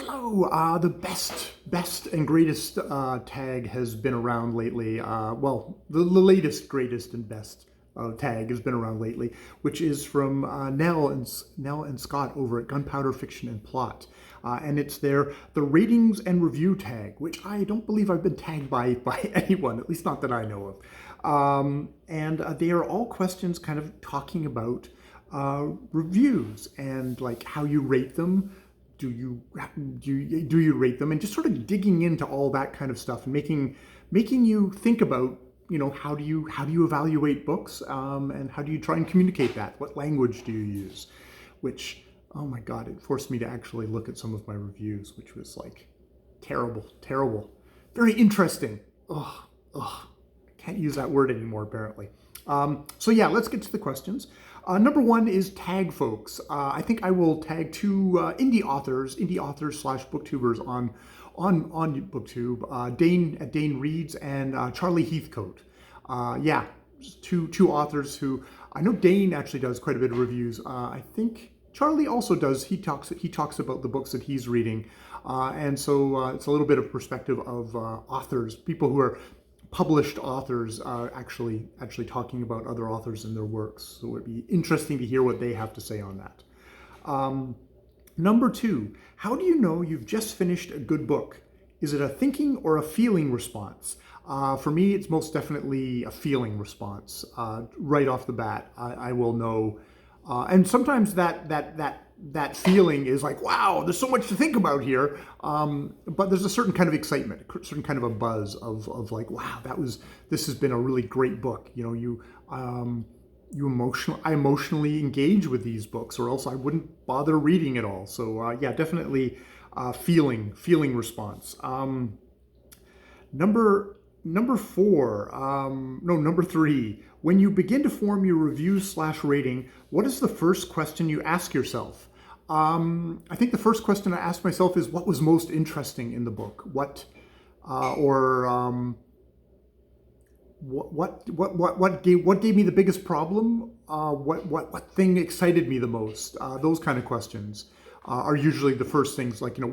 Hello, the best and greatest tag has been around lately. Well, the latest, greatest, and best tag has been around lately, which is from Nell and Scott over at Gunpowder Fiction and Plot. And it's the ratings and review tag, which I don't believe I've been tagged by anyone, at least not that I know of. And they are all questions kind of talking about reviews and like how you rate them. Do you rate them, and just sort of digging into all that kind of stuff and making you think about, you know, how do you evaluate books, and how do you try and communicate that? What language do you use? Which, oh my God, it forced me to actually look at some of my reviews, which was like terrible, very interesting. I can't use that word anymore apparently. So yeah, let's get to the questions. Number one is tag folks. I think I will tag two indie authors slash booktubers on BookTube. Dane Reads and Charlie Heathcote. Yeah, two authors who I know Dane actually does quite a bit of reviews. I think Charlie also does. He talks about the books that he's reading, and so it's a little bit of perspective of authors, people who are published authors, actually talking about other authors and their works. So it would be interesting to hear what they have to say on that. Number two, how do you know you've just finished a good book? Is it a thinking or a feeling response? For me, it's most definitely a feeling response. Right off the bat, I will know. And sometimes that feeling is like, wow, there's so much to think about here. But there's a certain kind of excitement, a certain kind of a buzz of like, wow, this has been a really great book. You know, I emotionally engage with these books, or else I wouldn't bother reading it all. So yeah, definitely feeling response. Number three, when you begin to form your review slash rating, what is the first question you ask yourself? I think the first question I ask myself is, what was most interesting in the book? What gave me the biggest problem? What thing excited me the most? Those kind of questions are usually the first things. Like, you know,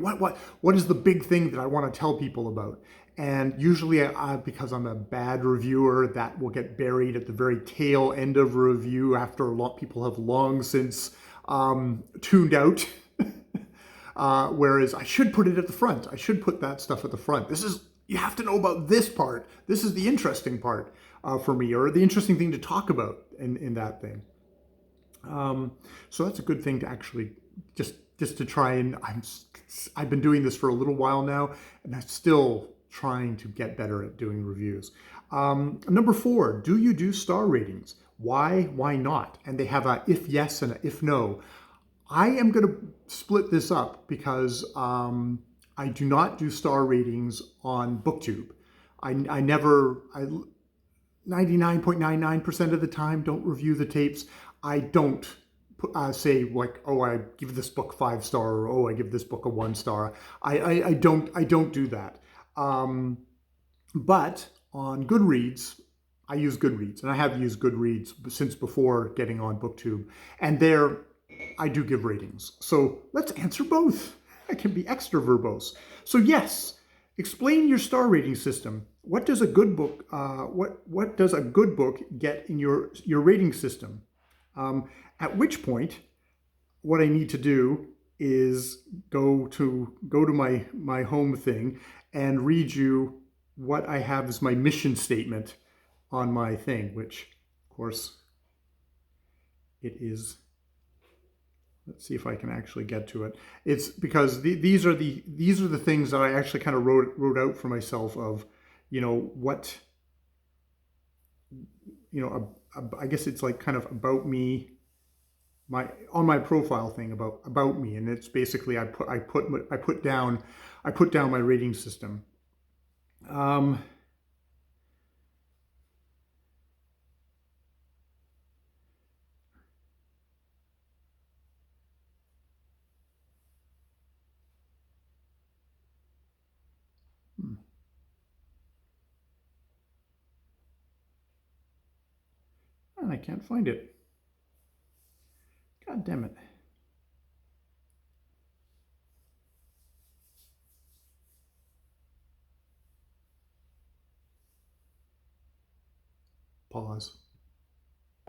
what is the big thing that I want to tell people about? And usually, because I'm a bad reviewer, that will get buried at the very tail end of a review after a lot people have long since tuned out. Whereas I should put it at the front. I should put that stuff at the front. You have to know about this part. This is the interesting part for me, or the interesting thing to talk about in that thing. So that's a good thing to actually just to try and, I've been doing this for a little while now, and I'm still trying to get better at doing reviews. Number four, do you do star ratings? Why not? And they have a if yes and a if no. I am going to split this up because I do not do star ratings on BookTube. I 99.99% of the time don't review the tapes. I don't say like, oh, I give this book 5 star, or oh, I give this book a 1 star. I don't do that. But on Goodreads, I use Goodreads, and I have used Goodreads since before getting on BookTube, and there I do give ratings. So let's answer both. I can be extra verbose. So yes, explain your star rating system. What does a good book? What does a good book get in your rating system? At which point, what I need to do is go to my home thing and read you what I have as my mission statement on my thing, which of course it is. Let's see if I can actually get to it. It's because these are the things that I actually kind of wrote out for myself of, you know, what, you know, I guess it's like kind of about me, on my profile thing about me, and it's basically I put down my rating system. And I can't find it. God damn it. Pause.